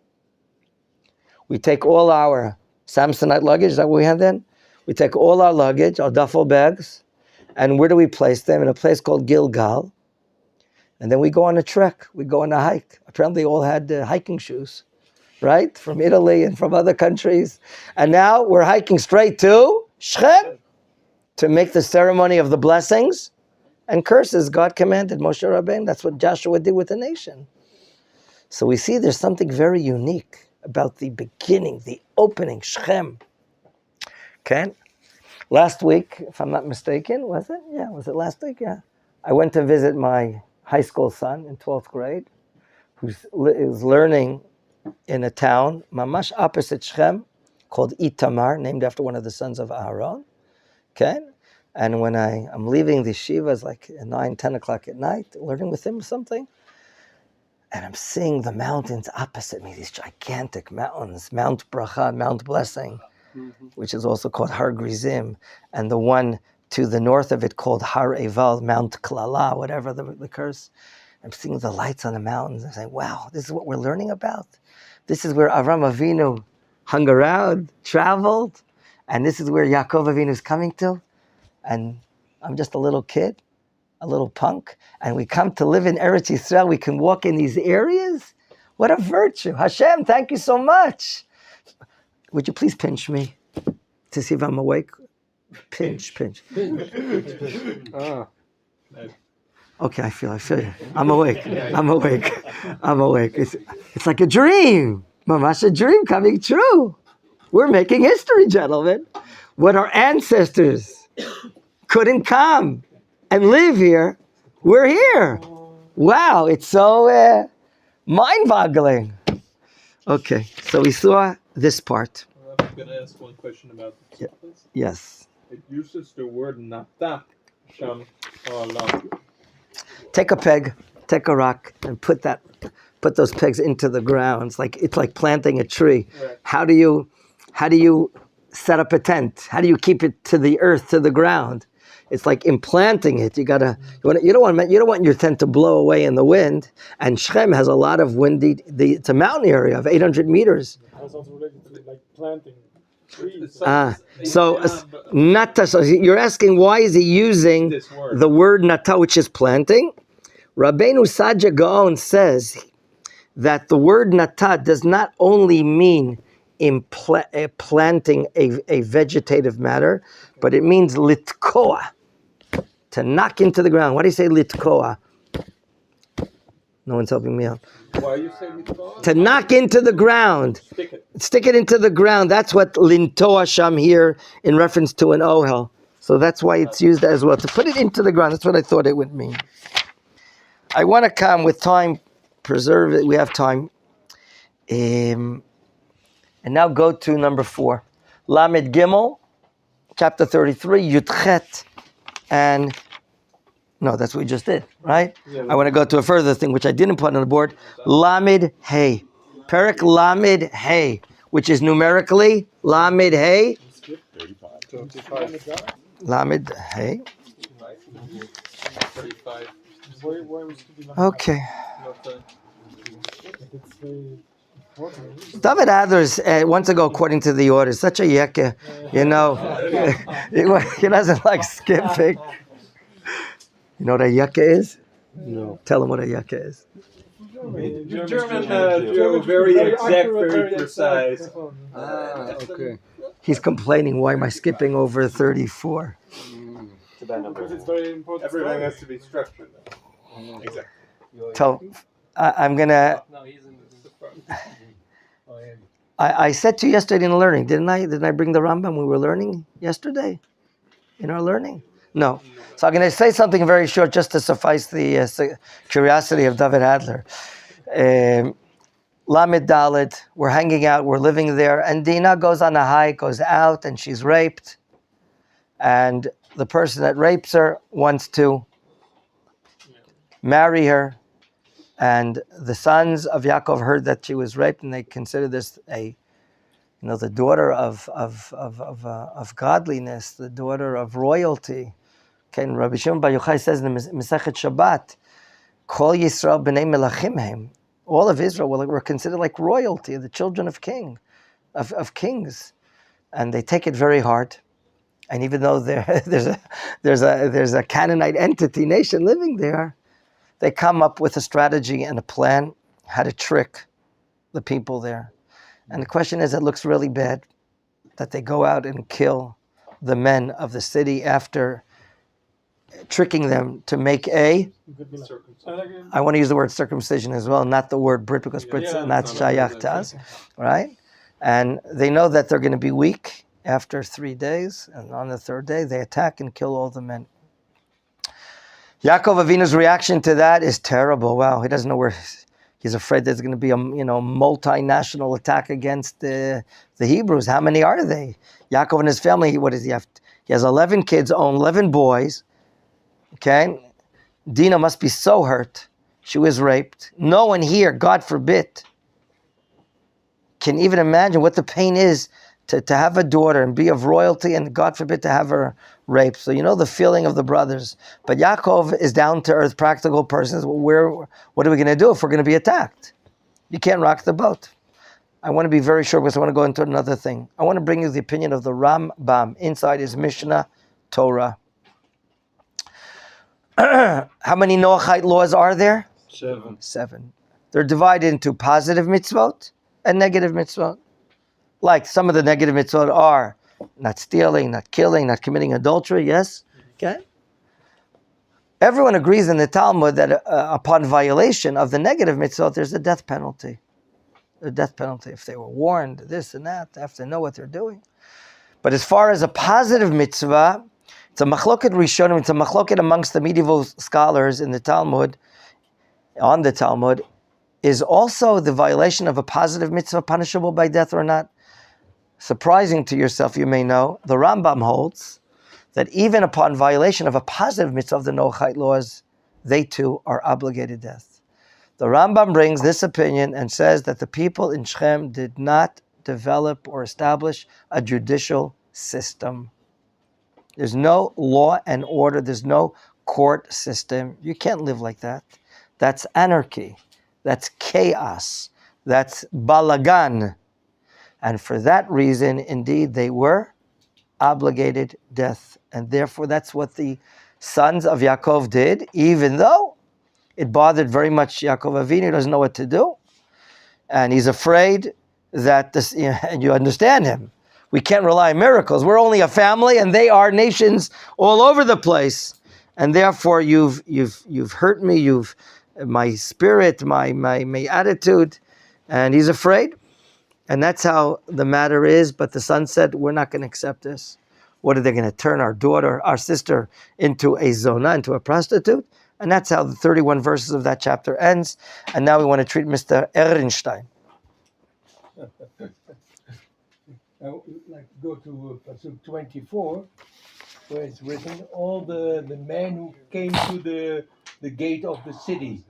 We take all our Samsonite luggage, is that what we had then? We take all our luggage, our duffel bags, and where do we place them? In a place called Gilgal. And then we go on a trek, we go on a hike. Apparently they all had hiking shoes, right? From Italy and from other countries. And now we're hiking straight to Shechem to make the ceremony of the blessings and curses God commanded Moshe Rabbeinu. That's what Joshua did with the nation. So we see there's something very unique about the beginning, the opening, Shechem. Okay? Last week, if I'm not mistaken, was it? Yeah, was it last week? Yeah. I went to visit my high school son in 12th grade, who is learning in a town, mamash opposite Shechem, called Itamar, named after one of the sons of Aaron. Okay? And when I'm leaving the yeshiva, it's like 9, 10 o'clock at night, learning with him something, and I'm seeing the mountains opposite me, these gigantic mountains, Mount Bracha, Mount Blessing, which is also called Har Grizim, and the one to the north of it called Har Eval, Mount Klala, whatever the curse. I'm seeing the lights on the mountains. I'm saying, wow, this is what we're learning about. This is where Avraham Avinu hung around, traveled, and this is where Yaakov Avinu is coming to. And I'm just a little kid, a little punk, and we come to live in Eretz Yisrael. We can walk in these areas. What a virtue. Hashem, thank you so much. Would you please pinch me to see if I'm awake? Pinch. Okay, I feel you. I'm awake. It's like a dream. Mamash, a dream coming true. We're making history, gentlemen. What our ancestors couldn't come and live here, we're here. Wow, it's so mind-boggling. Okay, so we saw this part. I'm going to ask one question about the please. Yes. It uses the word nata, sham, olam. Take a peg, take a rock, and put those pegs into the ground. It's like planting a tree. Right. How do you set up a tent? How do you keep it to the earth, to the ground? It's like implanting it. You don't want your tent to blow away in the wind. And Shechem has a lot of windy. It's a mountain area of 800 meters. That's also related to like planting trees. So nata. So you're asking why is he using the word nata, which is planting? Rabbeinu Sadia Gaon says that the word nata does not only mean planting a vegetative matter, but it means litkoa, to knock into the ground. Why do you say litkoa? No one's helping me out. Why you say litkoa? To knock into the ground. Stick it into the ground. That's what lintoa sham here in reference to an ohel. So that's why it's used as well. To put it into the ground. That's what I thought it would mean. I want to come with time, preserve it. We have time. And now go to number 4. Lamed Gimel, chapter 33, Yudchet, and no, that's what we just did, right? Yeah, I want to go to a further thing, which I didn't put on the board. Lamed Hey. Perek Lamed Hey, which is numerically Lamed Hey. 35. Lamed Hey. 35. Okay. David Adler's wants to go according to the order. Such a yeke, he doesn't like skipping. You know what a yeke is? No. Tell him what a yeke is. German, very exact, very precise. Okay. He's complaining, why am I skipping over 34? bad number. Because it's very important. Everything story. has to be structured. Exactly. So I'm gonna. No, he's in the front. I said to you yesterday in learning, didn't I? Didn't I bring the Rambam we were learning yesterday in our learning? No. So I'm going to say something very short just to suffice the curiosity of David Adler. Lamed Dalet, we're hanging out, we're living there, and Dina goes on a hike, goes out, and she's raped. And the person that rapes her wants to marry her. And the sons of Yaakov heard that she was raped, and they consider this the daughter of godliness, the daughter of royalty. Okay, and Rabbi Shimon Bar Yochai says in the Masechet Shabbat, Kol Yisrael b'nei melachim. All of Israel were considered like royalty, the children of kings, and they take it very hard. And even though there's a Canaanite entity nation living there, they come up with a strategy and a plan how to trick the people there. And the question is, it looks really bad that they go out and kill the men of the city after tricking them to make I want to use the word circumcision as well, not the word Brit, because Brit's not shayach to us, right? And they know that they're going to be weak after 3 days, and on the third day they attack and kill all the men. Yaakov Avinu's reaction to that is terrible. Wow, he doesn't know where. He's afraid there's going to be a multinational attack against the Hebrews. How many are they? Yaakov and his family. What does he have? He has 11 kids, own 11 boys. Okay, Dina must be so hurt. She was raped. No one here, God forbid, can even imagine what the pain is to have a daughter and be of royalty, and God forbid to have her raped. So you know the feeling of the brothers. But Yaakov is down to earth, practical person. What are we going to do if we're going to be attacked? You can't rock the boat. I want to be very short because I want to go into another thing. I want to bring you the opinion of the Rambam inside his Mishnah Torah. How many Noachite laws are there? 7. They're divided into positive mitzvot and negative mitzvot. Like some of the negative mitzvot are not stealing, not killing, not committing adultery, yes? Okay? Everyone agrees in the Talmud that upon violation of the negative mitzvot, there's a death penalty. A death penalty. If they were warned, this and that, they have to know what they're doing. But as far as a positive mitzvah, it's a machloket rishonim, it's a machloket amongst the medieval scholars in the Talmud, on the Talmud, is also the violation of a positive mitzvah punishable by death or not. Surprising to yourself, you may know, the Rambam holds that even upon violation of a positive mitzvah of the Noachite laws, they too are obligated death. The Rambam brings this opinion and says that the people in Shechem did not develop or establish a judicial system. There's no law and order. There's no court system. You can't live like that. That's anarchy. That's chaos. That's balagan. And for that reason, indeed, they were obligated death. And therefore, that's what the sons of Yaakov did, even though it bothered very much Yaakov Avinu. He doesn't know what to do. And he's afraid that this, and you understand him. We can't rely on miracles. We're only a family, and they are nations all over the place. And therefore, you've hurt me. My spirit, my attitude, and he's afraid. And that's how the matter is. But the son said, we're not going to accept this. What are they going to turn our sister, into a zona, into a prostitute? And that's how the 31 verses of that chapter ends. And now we want to treat Mr. Ehrenstein. I would like to go to Pasuk 24, where it's written, all the men who came to the gate of the city.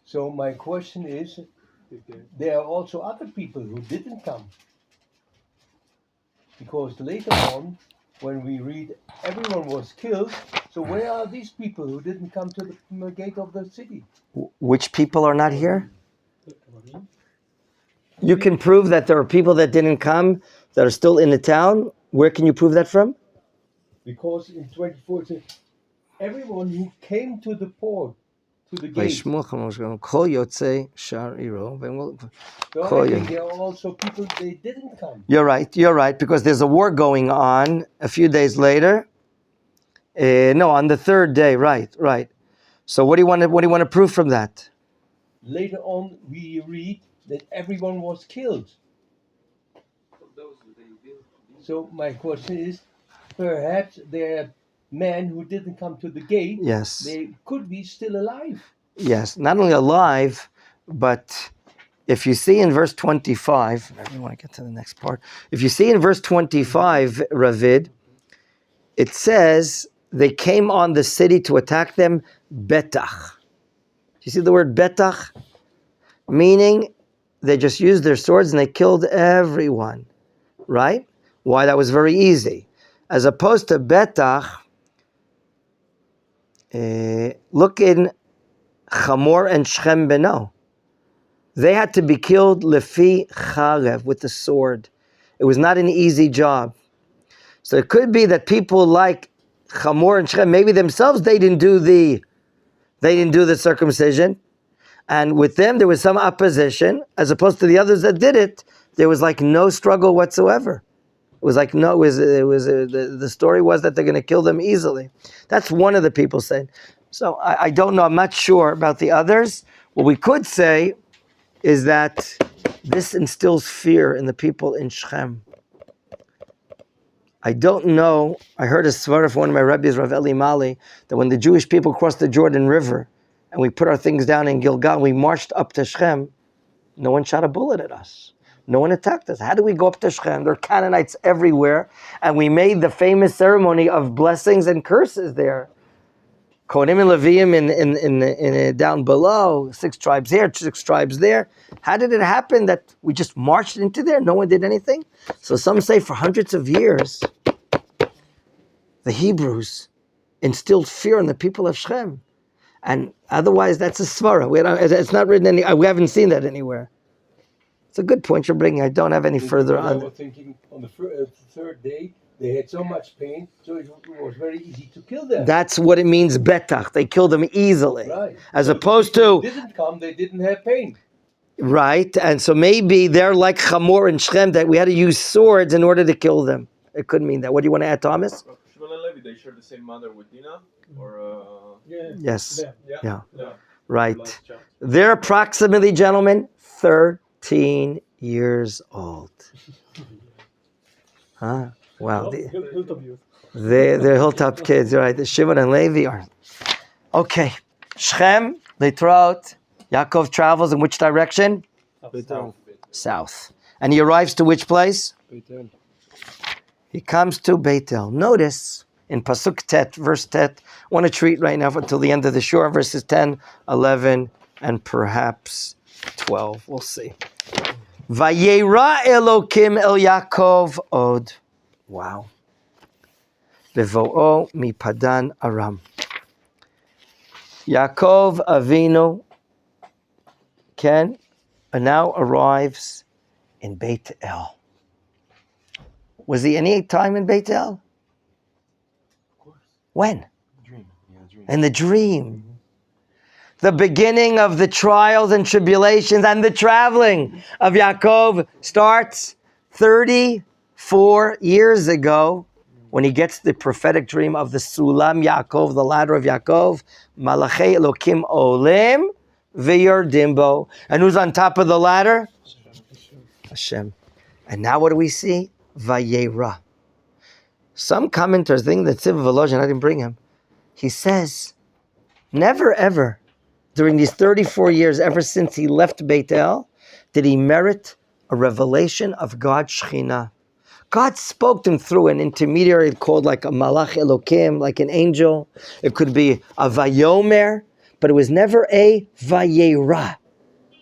So my question is, there are also other people who didn't come. Because later on, when we read everyone was killed, so where are these people who didn't come to the gate of the city? Which people are not here? You can prove that there are people that didn't come that are still in the town. Where can you prove that from? Because in 24 it says, everyone who came to the port, to the gate. So I think there are also people they didn't come. You're right, because there's a war going on a few days later, No, on the third day, right. So what do you want to prove from that? Later on, we read that everyone was killed. So my question is, perhaps there are men who didn't come to the gate. Yes. They could be still alive. Yes, not only alive, but if you see in verse 25, I want to get to the next part. If you see in verse 25, Ravid, it says they came on the city to attack them, betach. You see the word betach? Meaning they just used their swords and they killed everyone, right? Why? That was very easy. As opposed to betach, look in Chamor and Shechem Beno. They had to be killed lefi chalev, with the sword. It was not an easy job. So it could be that people like Chamor and Shechem, maybe themselves they didn't do the circumcision, and with them there was some opposition, as opposed to the others that did it. There was like no struggle whatsoever. It was like no. The story was that they're going to kill them easily. That's one of the people saying. So I don't know. I'm not sure about the others. What we could say is that this instills fear in the people in Shechem. I don't know. I heard a svara from one of my rabbis, Rav Eli Mali, that when the Jewish people crossed the Jordan River and we put our things down in Gilgal, we marched up to Shechem, no one shot a bullet at us. No one attacked us. How do we go up to Shechem? There are Canaanites everywhere. And we made the famous ceremony of blessings and curses there. Kohanim and Leviim in down below, 6 tribes here, 6 tribes there. How did it happen that we just marched into there? No one did anything? So some say for hundreds of years, the Hebrews instilled fear in the people of Shechem. And otherwise, that's a svara. It's not written we haven't seen that anywhere. It's a good point you're bringing. I don't have any further on. I was thinking on the third day, they had so much pain, so it was very easy to kill them. That's what it means, betach. They killed them easily. Right. As so opposed to... They didn't come, they didn't have pain. Right, and so maybe they're like Chamor and Shechem, that we had to use swords in order to kill them. It could mean that. What do you want to add, Thomas? Shimon and Levi, they share the same mother with Dinah? Or, Yes. Yeah. Right. They're approximately, gentlemen, 13 years old. Huh? Wow. They're hilltop kids, right? The Shimon and Levi are. Okay. Shechem, they throw out. Yaakov travels in which direction? South. And he arrives to which place? Beit-El. He comes to Beit-El. Notice in Pasuk Tet, verse Tet, I want to treat right now until the end of the shore, verses 10, 11, and perhaps 12. We'll see. Vayera Elokim el Yaakov od. Wow. Bevo'o mi Padan Aram. Yaakov Avinu Ken now arrives in Beit-El. Was he any time in Beit-El? Of course. When? Dream. In the dream. The beginning of the trials and tribulations and the traveling of Yaakov starts 34 years ago when he gets the prophetic dream of the Sulam Yaakov, the ladder of Yaakov. Malachei Elokim Olim V'yordimbo. And who's on top of the ladder? Hashem. And now what do we see? Vayera. Some commenters think that Tziv Volozhin, I didn't bring him. He says, never ever, during these 34 years, ever since he left Beit-El, did he merit a revelation of God's Shekhinah. God spoke to him through an intermediary called like a Malach Elokim, like an angel. It could be a Vayomer, but it was never a Vayera.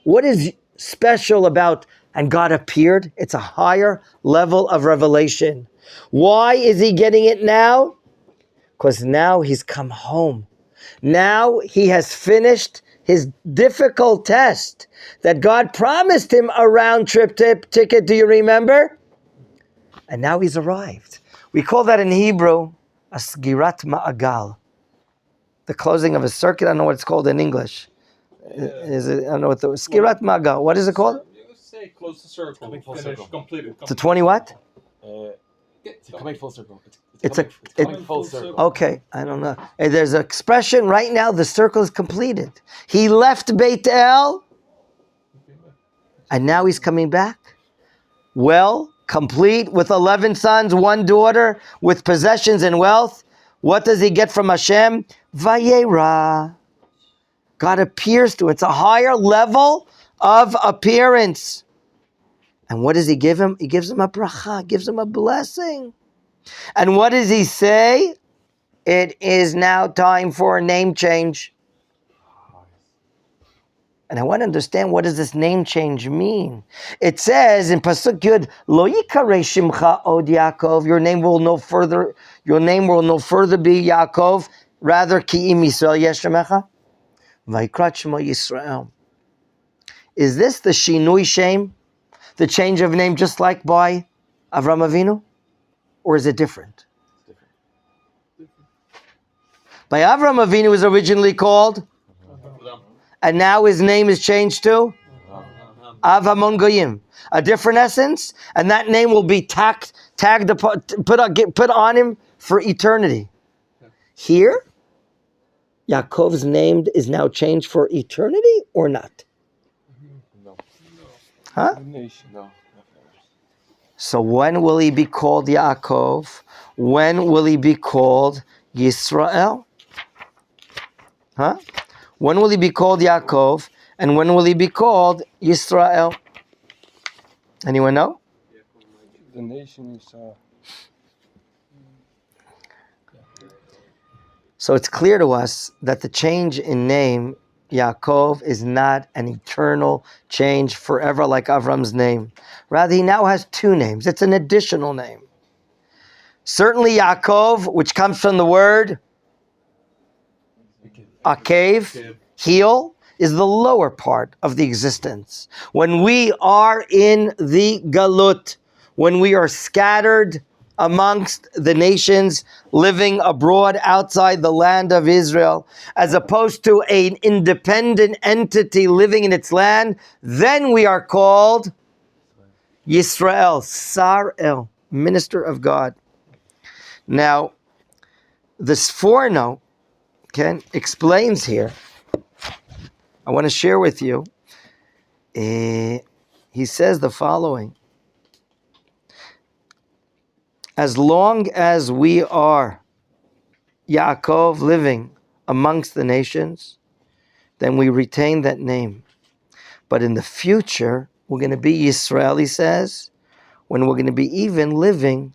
What is special about, and God appeared? It's a higher level of revelation. Why is he getting it now? Because now he's come home. Now he has finished his difficult test that God promised him a round trip ticket. Do you remember? And now he's arrived. We call that in Hebrew a sgirat ma'agal. The closing of a circuit. I don't know what it's called in English. Is it? I don't know what the sgirat ma'agal. What is it called? You say close the circle. Finish, completed. To 20 what? It's coming full circle. It's coming full circle. Okay, I don't know. And there's an expression right now, the circle is completed. He left Beit El, and now he's coming back. Well, complete with 11 sons, 1 daughter, with possessions and wealth. What does he get from Hashem? Vayera. God appears to him. It's a higher level of appearance. And what does he give him? He gives him a bracha, gives him a blessing. And what does he say? It is now time for a name change. And I want to understand, what does this name change mean? It says in Pasuk Yud, Lo yikarei shimcha od Yaakov. Your name will no further be Yaakov. Rather, ki im Yisrael yeshmecha. Vayikrat shemo Yisrael. Is this the shinui shem, the change of name, just like by Avram Avinu, or is it different? By Avram Avinu was originally called, and now his name is changed to Av Hamon Goyim, a different essence, and that name will be put on him for eternity. Here, Yaakov's name is now changed for eternity or not? No. Huh? No. So when will he be called Yaakov? When will he be called Yisrael? Huh? When will he be called Yaakov? And when will he be called Yisrael? Anyone know? The nation is... So it's clear to us that the change in name, Yaakov, is not an eternal change forever like Avram's name. Rather, he now has 2 names. It's an additional name. Certainly Yaakov, which comes from the word Akev, heel, is the lower part of the existence. When we are in the Galut, when we are scattered amongst the nations, living abroad outside the land of Israel, as opposed to an independent entity living in its land, then we are called Yisrael, Sar-El, minister of God. Now, the Sforno, explains here. I want to share with you. He says the following. As long as we are Yaakov living amongst the nations, then we retain that name. But in the future, we're going to be Yisrael, he says, when we're going to be even living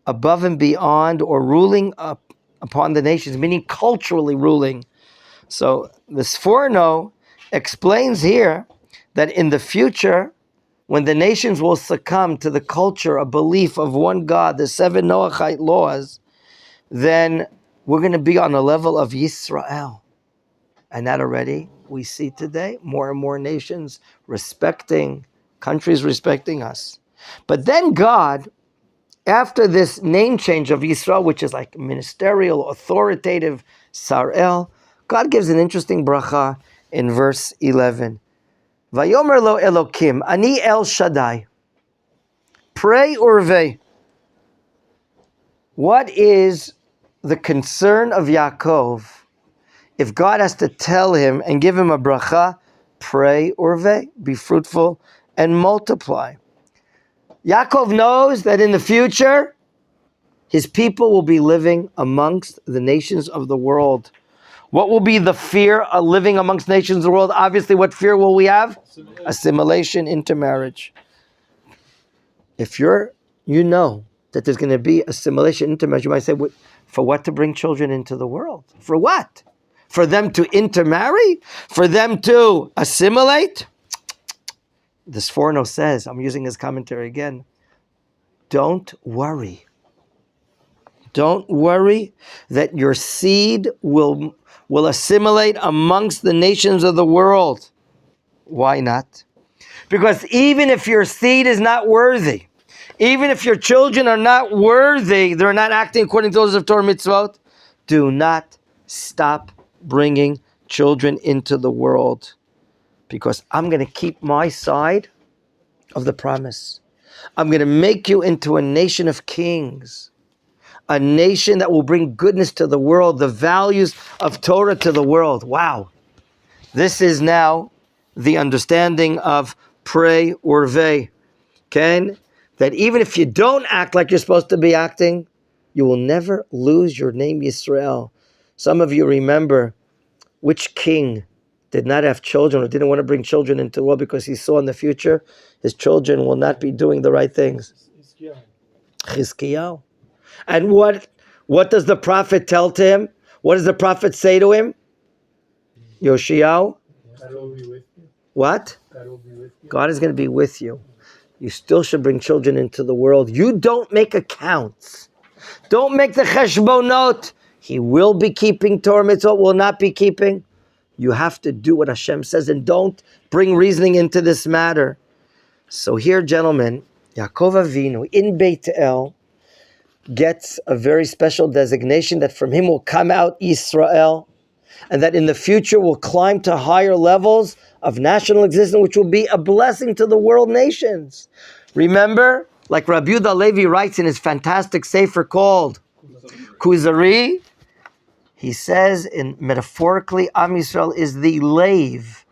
above and beyond or ruling up upon the nations, meaning culturally ruling. So the Sforno explains here that in the future, when the nations will succumb to the culture, a belief of one God, the 7 Noahide laws, then we're going to be on a level of Yisrael. And that already we see today, more and more nations countries respecting us. But then God, after this name change of Yisrael, which is like ministerial, authoritative, Sar-El, God gives an interesting bracha in verse 11. Vayomer lo Elokim, ani El Shaddai. Pray urve. What is the concern of Yaakov if God has to tell him and give him a bracha? Pray urve, be fruitful and multiply. Yaakov knows that in the future, his people will be living amongst the nations of the world. What will be the fear of living amongst nations of the world? Obviously, what fear will we have? Assimilation into marriage. If you know that there's going to be assimilation into marriage, you might say, for what to bring children into the world? For what? For them to intermarry? For them to assimilate? The Sforno says, I'm using his commentary again, don't worry. Don't worry that your seed will assimilate amongst the nations of the world. Why not? Because even if your seed is not worthy, even if your children are not worthy, they're not acting according to those of Torah mitzvot, do not stop bringing children into the world. Because I'm going to keep my side of the promise. I'm going to make you into a nation of kings, a nation that will bring goodness to the world, the values of Torah to the world. Wow. This is now the understanding of Prei Urvei. Okay? That even if you don't act like you're supposed to be acting, you will never lose your name Yisrael. Some of you remember which king did not have children or didn't want to bring children into the world because he saw in the future his children will not be doing the right things. Chizkiyahu. And what does the prophet tell to him? What does the prophet say to him? Yoshiyahu? God will be with you. What? God will be with you. God is going to be with you. You still should bring children into the world. You don't make accounts. Don't make the cheshbonot. He will be keeping Torah mitzvot, will not be keeping. You have to do what Hashem says and don't bring reasoning into this matter. So here, gentlemen, Yaakov Avinu in Beit El gets a very special designation that from him will come out Israel, and that in the future will climb to higher levels of national existence, which will be a blessing to the world nations. Remember, like Rabbi Yehuda Levi writes in his fantastic sefer called Kuzari, he says, metaphorically, Am Yisrael is the lave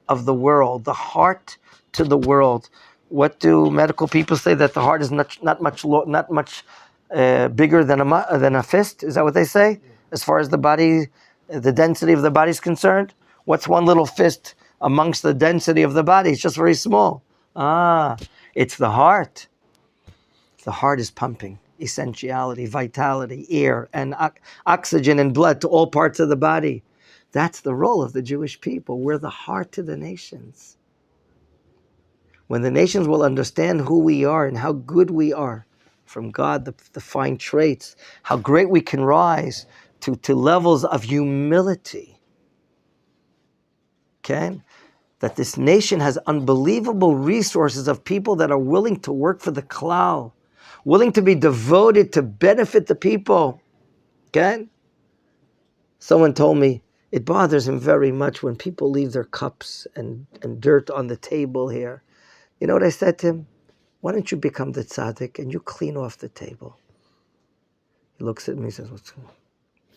of the world, the heart to the world. What do medical people say? That the heart is not much bigger than a fist? Is that what they say? As far as the body, the density of the body is concerned? What's one little fist amongst the density of the body? It's just very small. It's the heart. The heart is pumping essentiality, vitality, air, and oxygen and blood to all parts of the body. That's the role of the Jewish people. We're the heart to the nations. When the nations will understand who we are and how good we are from God, the fine traits, how great we can rise to levels of humility. Okay? That this nation has unbelievable resources of people that are willing to work for the klal, willing to be devoted to benefit the people. Okay? Someone told me it bothers him very much when people leave their cups and dirt on the table here. You know what I said to him? Why don't you become the tzaddik and you clean off the table? He looks at me and says,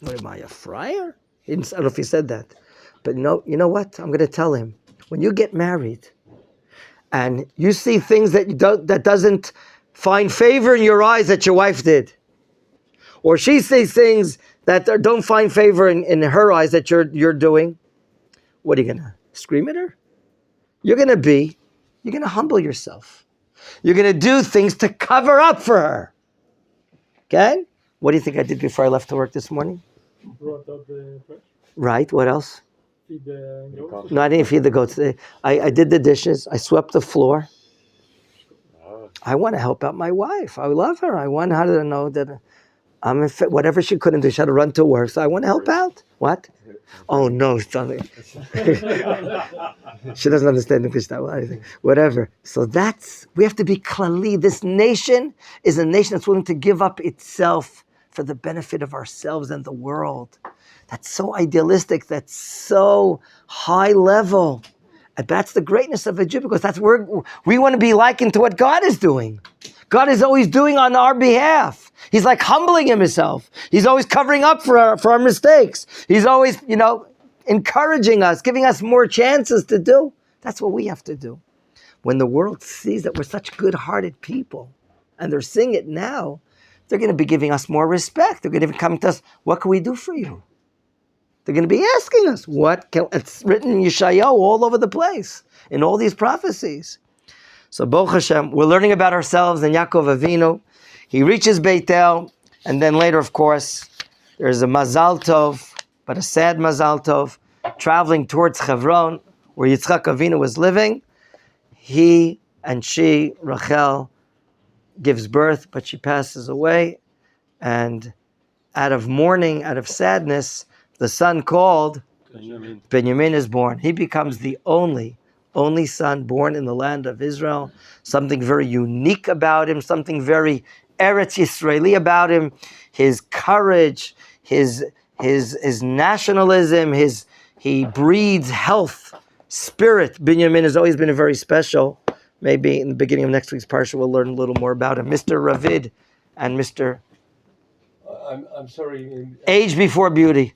what am I, a friar? I don't know if he said that. But you know what? I'm going to tell him. When you get married and you see things that doesn't find favor in your eyes that your wife did, or she sees things that don't find favor in her eyes that you're doing, what are you going to scream at her? You're going to humble yourself. You're going to do things to cover up for her. Okay? What do you think I did before I left to work this morning? Brought up the trash. Right, what else? Feed the goats. No, I didn't feed the goats. I did the dishes. I swept the floor. I want to help out my wife. I love her. I want her to know that I'm whatever she couldn't do. She had to run to work, so I want to help out. What? Oh no, something. She doesn't understand English that well. Whatever. So we have to be klali. This nation is a nation that's willing to give up itself for the benefit of ourselves and the world. That's so idealistic. That's so high level. And that's the greatness of a Jew, because that's where we want to be likened to what God is doing. God is always doing on our behalf. He's like humbling himself. He's always covering up for our mistakes. He's always, encouraging us, giving us more chances to do. That's what we have to do. When the world sees that we're such good-hearted people, and they're seeing it now, they're going to be giving us more respect. They're going to be coming to us, what can we do for you? They're going to be asking us, it's written in Yeshayahu all over the place, in all these prophecies. So, Baruch Hashem, we're learning about ourselves and Yaakov Avinu. He reaches Beit El, and then later, of course, there's a Mazal Tov, but a sad Mazal Tov, traveling towards Hebron, where Yitzchak Avinu was living. He and she, Rachel, gives birth, but she passes away, and out of mourning, out of sadness, the son called Benjamin is born. He becomes the only son born in the land of Israel. Something very unique about him, something very Eretz Yisraeli about him. His courage, his nationalism, he breeds health, spirit. Benjamin has always been a very special maybe in the beginning of next week's parsha we'll learn a little more about him. Mr. Ravid and Mr. I'm sorry. Age before beauty.